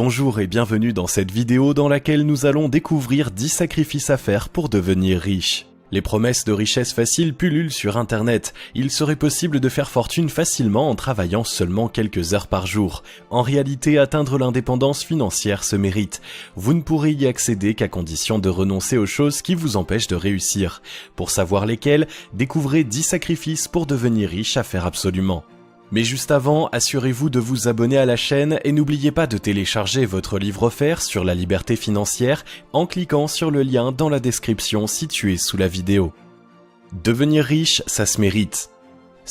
Bonjour et bienvenue dans cette vidéo dans laquelle nous allons découvrir 10 sacrifices à faire pour devenir riche. Les promesses de richesse facile pullulent sur internet. Il serait possible de faire fortune facilement en travaillant seulement quelques heures par jour. En réalité, atteindre l'indépendance financière se mérite. Vous ne pourrez y accéder qu'à condition de renoncer aux choses qui vous empêchent de réussir. Pour savoir lesquelles, découvrez 10 sacrifices pour devenir riche à faire absolument. Mais juste avant, assurez-vous de vous abonner à la chaîne et n'oubliez pas de télécharger votre livre offert sur la liberté financière en cliquant sur le lien dans la description située sous la vidéo. Devenir riche, ça se mérite.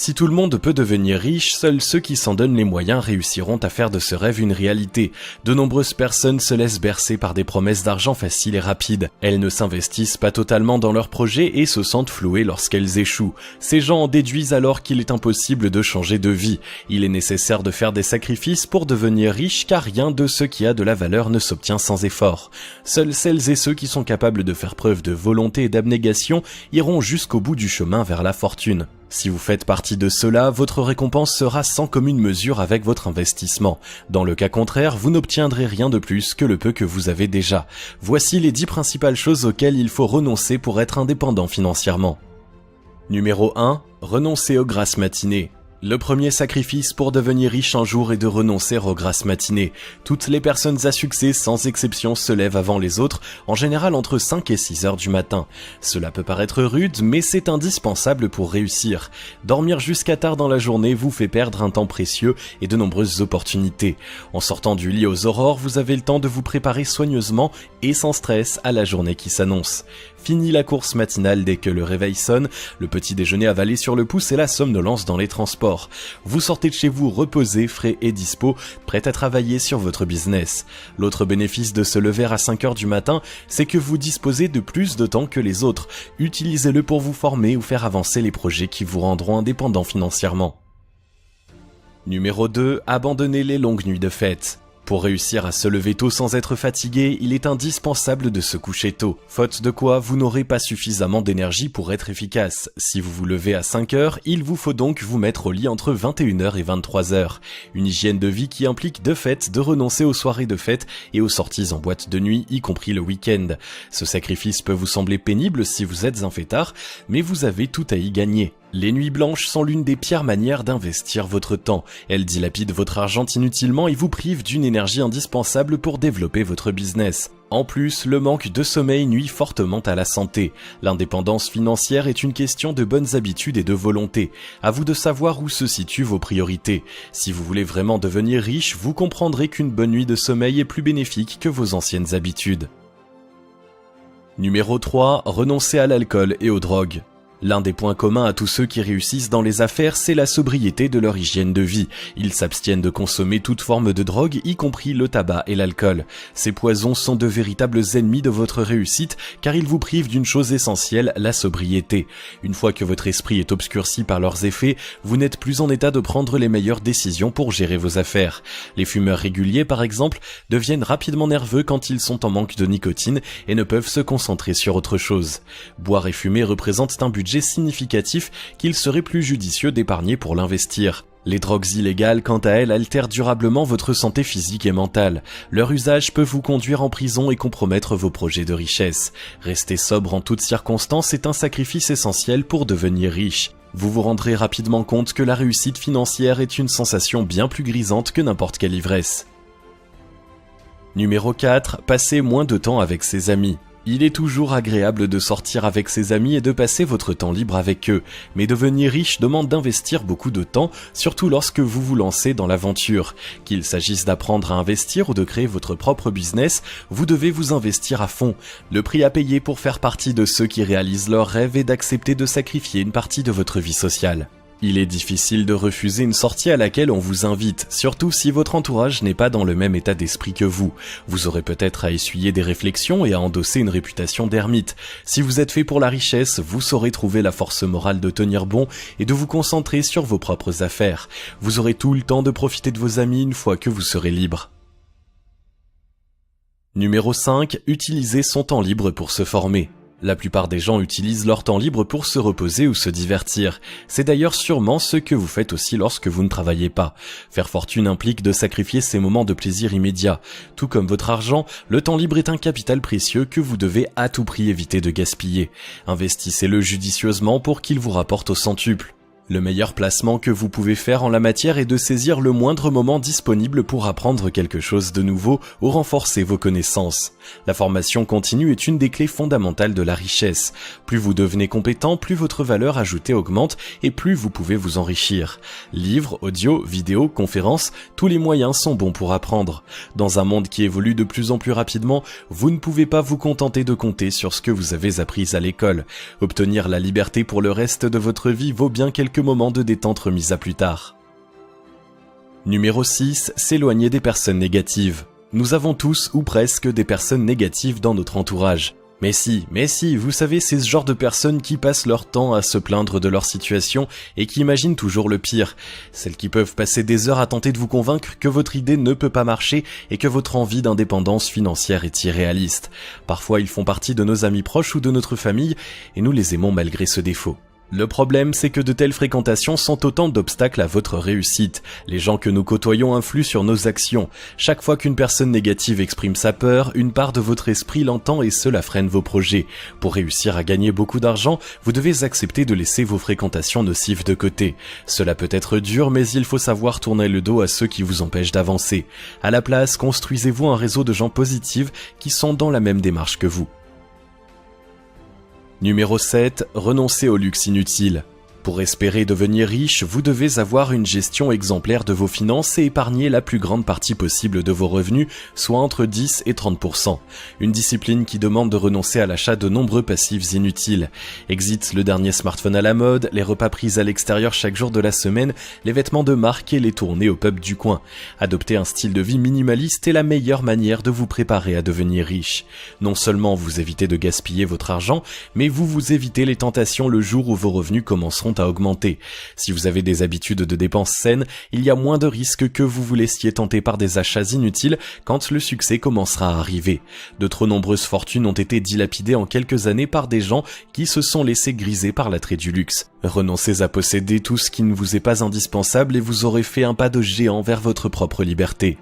Si tout le monde peut devenir riche, seuls ceux qui s'en donnent les moyens réussiront à faire de ce rêve une réalité. De nombreuses personnes se laissent bercer par des promesses d'argent facile et rapide. Elles ne s'investissent pas totalement dans leurs projets et se sentent flouées lorsqu'elles échouent. Ces gens en déduisent alors qu'il est impossible de changer de vie. Il est nécessaire de faire des sacrifices pour devenir riche car rien de ce qui a de la valeur ne s'obtient sans effort. Seuls celles et ceux qui sont capables de faire preuve de volonté et d'abnégation iront jusqu'au bout du chemin vers la fortune. Si vous faites partie de ceux-là, votre récompense sera sans commune mesure avec votre investissement. Dans le cas contraire, vous n'obtiendrez rien de plus que le peu que vous avez déjà. Voici les 10 principales choses auxquelles il faut renoncer pour être indépendant financièrement. Numéro 1. Renoncer aux grasses matinées. Le premier sacrifice pour devenir riche un jour est de renoncer aux grasses matinées. Toutes les personnes à succès, sans exception, se lèvent avant les autres, en général entre 5 et 6 heures du matin. Cela peut paraître rude, mais c'est indispensable pour réussir. Dormir jusqu'à tard dans la journée vous fait perdre un temps précieux et de nombreuses opportunités. En sortant du lit aux aurores, vous avez le temps de vous préparer soigneusement et sans stress à la journée qui s'annonce. Fini la course matinale dès que le réveil sonne, le petit déjeuner avalé sur le pouce et la somnolence dans les transports. Vous sortez de chez vous reposé, frais et dispo, prêt à travailler sur votre business. L'autre bénéfice de se lever à 5 heures du matin, c'est que vous disposez de plus de temps que les autres. Utilisez-le pour vous former ou faire avancer les projets qui vous rendront indépendant financièrement. Numéro 2. Abandonnez les longues nuits de fête. Pour réussir à se lever tôt sans être fatigué, il est indispensable de se coucher tôt. Faute de quoi, vous n'aurez pas suffisamment d'énergie pour être efficace. Si vous vous levez à 5 heures, il vous faut donc vous mettre au lit entre 21h et 23h. Une hygiène de vie qui implique de fait de renoncer aux soirées de fête et aux sorties en boîte de nuit, y compris le week-end. Ce sacrifice peut vous sembler pénible si vous êtes un fêtard, mais vous avez tout à y gagner. Les nuits blanches sont l'une des pires manières d'investir votre temps. Elles dilapident votre argent inutilement et vous privent d'une énergie indispensable pour développer votre business. En plus, le manque de sommeil nuit fortement à la santé. L'indépendance financière est une question de bonnes habitudes et de volonté. À vous de savoir où se situent vos priorités. Si vous voulez vraiment devenir riche, vous comprendrez qu'une bonne nuit de sommeil est plus bénéfique que vos anciennes habitudes. Numéro 3. Renoncer à l'alcool et aux drogues. L'un des points communs à tous ceux qui réussissent dans les affaires, c'est la sobriété de leur hygiène de vie. Ils s'abstiennent de consommer toute forme de drogue, y compris le tabac et l'alcool. Ces poisons sont de véritables ennemis de votre réussite, car ils vous privent d'une chose essentielle, la sobriété. Une fois que votre esprit est obscurci par leurs effets, vous n'êtes plus en état de prendre les meilleures décisions pour gérer vos affaires. Les fumeurs réguliers, par exemple, deviennent rapidement nerveux quand ils sont en manque de nicotine et ne peuvent se concentrer sur autre chose. Boire et fumer représentent un budget significatif qu'il serait plus judicieux d'épargner pour l'investir. Les drogues illégales, quant à elles, altèrent durablement votre santé physique et mentale. Leur usage peut vous conduire en prison et compromettre vos projets de richesse. Rester sobre en toutes circonstances est un sacrifice essentiel pour devenir riche. Vous vous rendrez rapidement compte que la réussite financière est une sensation bien plus grisante que n'importe quelle ivresse. Numéro 4. Passer moins de temps avec ses amis. Il est toujours agréable de sortir avec ses amis et de passer votre temps libre avec eux, mais devenir riche demande d'investir beaucoup de temps, surtout lorsque vous vous lancez dans l'aventure. Qu'il s'agisse d'apprendre à investir ou de créer votre propre business, vous devez vous investir à fond. Le prix à payer pour faire partie de ceux qui réalisent leurs rêves est d'accepter de sacrifier une partie de votre vie sociale. Il est difficile de refuser une sortie à laquelle on vous invite, surtout si votre entourage n'est pas dans le même état d'esprit que vous. Vous aurez peut-être à essuyer des réflexions et à endosser une réputation d'ermite. Si vous êtes fait pour la richesse, vous saurez trouver la force morale de tenir bon et de vous concentrer sur vos propres affaires. Vous aurez tout le temps de profiter de vos amis une fois que vous serez libre. Numéro 5. Utiliser son temps libre pour se former. La plupart des gens utilisent leur temps libre pour se reposer ou se divertir. C'est d'ailleurs sûrement ce que vous faites aussi lorsque vous ne travaillez pas. Faire fortune implique de sacrifier ces moments de plaisir immédiat. Tout comme votre argent, le temps libre est un capital précieux que vous devez à tout prix éviter de gaspiller. Investissez-le judicieusement pour qu'il vous rapporte au centuple. Le meilleur placement que vous pouvez faire en la matière est de saisir le moindre moment disponible pour apprendre quelque chose de nouveau ou renforcer vos connaissances. La formation continue est une des clés fondamentales de la richesse. Plus vous devenez compétent, plus votre valeur ajoutée augmente et plus vous pouvez vous enrichir. Livres, audio, vidéos, conférences, tous les moyens sont bons pour apprendre. Dans un monde qui évolue de plus en plus rapidement, vous ne pouvez pas vous contenter de compter sur ce que vous avez appris à l'école. Obtenir la liberté pour le reste de votre vie vaut bien quelques moments de détente remis à plus tard. Numéro 6. S'éloigner des personnes négatives. Nous avons tous ou presque des personnes négatives dans notre entourage. Mais si, vous savez, c'est ce genre de personnes qui passent leur temps à se plaindre de leur situation et qui imaginent toujours le pire. Celles qui peuvent passer des heures à tenter de vous convaincre que votre idée ne peut pas marcher et que votre envie d'indépendance financière est irréaliste. Parfois, ils font partie de nos amis proches ou de notre famille et nous les aimons malgré ce défaut. Le problème, c'est que de telles fréquentations sont autant d'obstacles à votre réussite. Les gens que nous côtoyons influent sur nos actions. Chaque fois qu'une personne négative exprime sa peur, une part de votre esprit l'entend et cela freine vos projets. Pour réussir à gagner beaucoup d'argent, vous devez accepter de laisser vos fréquentations nocives de côté. Cela peut être dur, mais il faut savoir tourner le dos à ceux qui vous empêchent d'avancer. À la place, construisez-vous un réseau de gens positifs qui sont dans la même démarche que vous. Numéro 7. Renoncer au luxe inutile. Pour espérer devenir riche, vous devez avoir une gestion exemplaire de vos finances et épargner la plus grande partie possible de vos revenus, soit entre 10 et 30%. Une discipline qui demande de renoncer à l'achat de nombreux passifs inutiles. Exit le dernier smartphone à la mode, les repas pris à l'extérieur chaque jour de la semaine, les vêtements de marque et les tournées au pub du coin. Adopter un style de vie minimaliste est la meilleure manière de vous préparer à devenir riche. Non seulement vous évitez de gaspiller votre argent, mais vous évitez les tentations le jour où vos revenus commenceront à augmenter. Si vous avez des habitudes de dépenses saines, il y a moins de risques que vous vous laissiez tenter par des achats inutiles quand le succès commencera à arriver. De trop nombreuses fortunes ont été dilapidées en quelques années par des gens qui se sont laissés griser par l'attrait du luxe. Renoncez à posséder tout ce qui ne vous est pas indispensable et vous aurez fait un pas de géant vers votre propre liberté.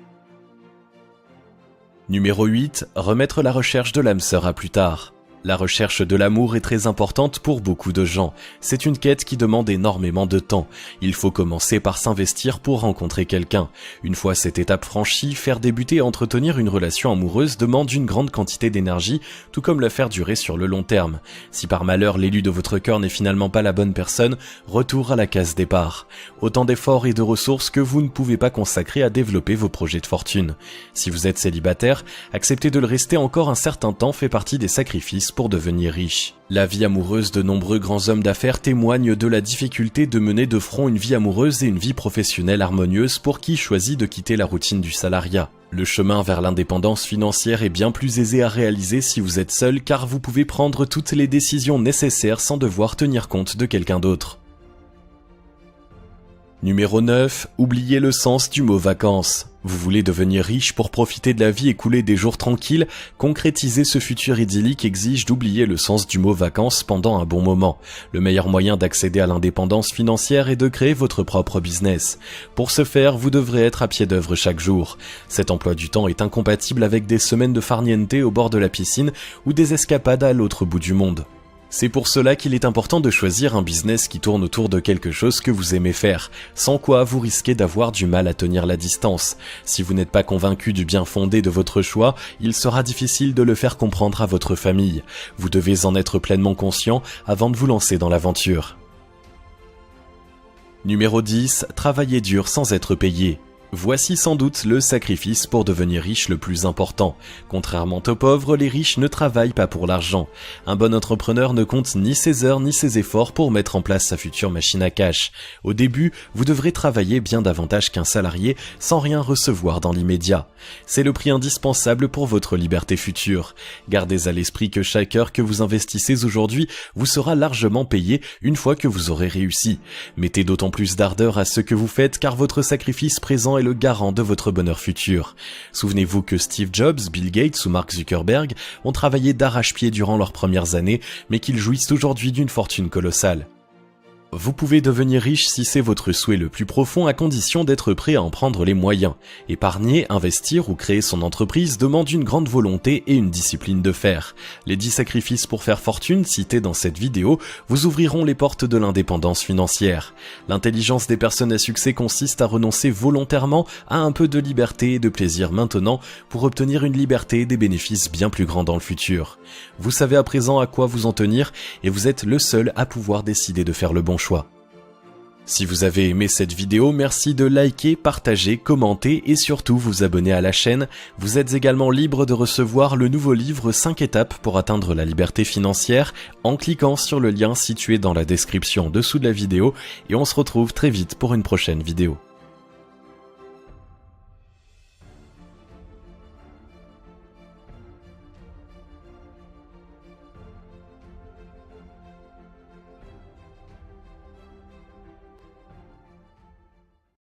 Numéro 8. Remettre la recherche de l'âme sœur à plus tard. La recherche de l'amour est très importante pour beaucoup de gens. C'est une quête qui demande énormément de temps. Il faut commencer par s'investir pour rencontrer quelqu'un. Une fois cette étape franchie, faire débuter et entretenir une relation amoureuse demande une grande quantité d'énergie, tout comme la faire durer sur le long terme. Si par malheur l'élu de votre cœur n'est finalement pas la bonne personne, retour à la case départ. Autant d'efforts et de ressources que vous ne pouvez pas consacrer à développer vos projets de fortune. Si vous êtes célibataire, accepter de le rester encore un certain temps fait partie des sacrifices pour devenir riche. La vie amoureuse de nombreux grands hommes d'affaires témoigne de la difficulté de mener de front une vie amoureuse et une vie professionnelle harmonieuse pour qui choisit de quitter la routine du salariat. Le chemin vers l'indépendance financière est bien plus aisé à réaliser si vous êtes seul car vous pouvez prendre toutes les décisions nécessaires sans devoir tenir compte de quelqu'un d'autre. Numéro 9. Oubliez le sens du mot vacances. Vous voulez devenir riche pour profiter de la vie et couler des jours tranquilles? Concrétiser ce futur idyllique exige d'oublier le sens du mot vacances pendant un bon moment. Le meilleur moyen d'accéder à l'indépendance financière est de créer votre propre business. Pour ce faire, vous devrez être à pied d'œuvre chaque jour. Cet emploi du temps est incompatible avec des semaines de farniente au bord de la piscine ou des escapades à l'autre bout du monde. C'est pour cela qu'il est important de choisir un business qui tourne autour de quelque chose que vous aimez faire, sans quoi vous risquez d'avoir du mal à tenir la distance. Si vous n'êtes pas convaincu du bien fondé de votre choix, il sera difficile de le faire comprendre à votre famille. Vous devez en être pleinement conscient avant de vous lancer dans l'aventure. Numéro 10. Travailler dur sans être payé. Voici sans doute le sacrifice pour devenir riche le plus important. Contrairement aux pauvres, les riches ne travaillent pas pour l'argent. Un bon entrepreneur ne compte ni ses heures ni ses efforts pour mettre en place sa future machine à cash. Au début, vous devrez travailler bien davantage qu'un salarié sans rien recevoir dans l'immédiat. C'est le prix indispensable pour votre liberté future. Gardez à l'esprit que chaque heure que vous investissez aujourd'hui vous sera largement payée une fois que vous aurez réussi. Mettez d'autant plus d'ardeur à ce que vous faites car votre sacrifice présent l'argent est le garant de votre bonheur futur. Souvenez-vous que Steve Jobs, Bill Gates ou Mark Zuckerberg ont travaillé d'arrache-pied durant leurs premières années, mais qu'ils jouissent aujourd'hui d'une fortune colossale. Vous pouvez devenir riche si c'est votre souhait le plus profond à condition d'être prêt à en prendre les moyens. Épargner, investir ou créer son entreprise demande une grande volonté et une discipline de fer. Les 10 sacrifices pour faire fortune cités dans cette vidéo vous ouvriront les portes de l'indépendance financière. L'intelligence des personnes à succès consiste à renoncer volontairement à un peu de liberté et de plaisir maintenant pour obtenir une liberté et des bénéfices bien plus grands dans le futur. Vous savez à présent à quoi vous en tenir et vous êtes le seul à pouvoir décider de faire le bon choix. Si vous avez aimé cette vidéo, merci de liker, partager, commenter et surtout vous abonner à la chaîne. Vous êtes également libre de recevoir le nouveau livre 5 étapes pour atteindre la liberté financière en cliquant sur le lien situé dans la description dessous de la vidéo et on se retrouve très vite pour une prochaine vidéo.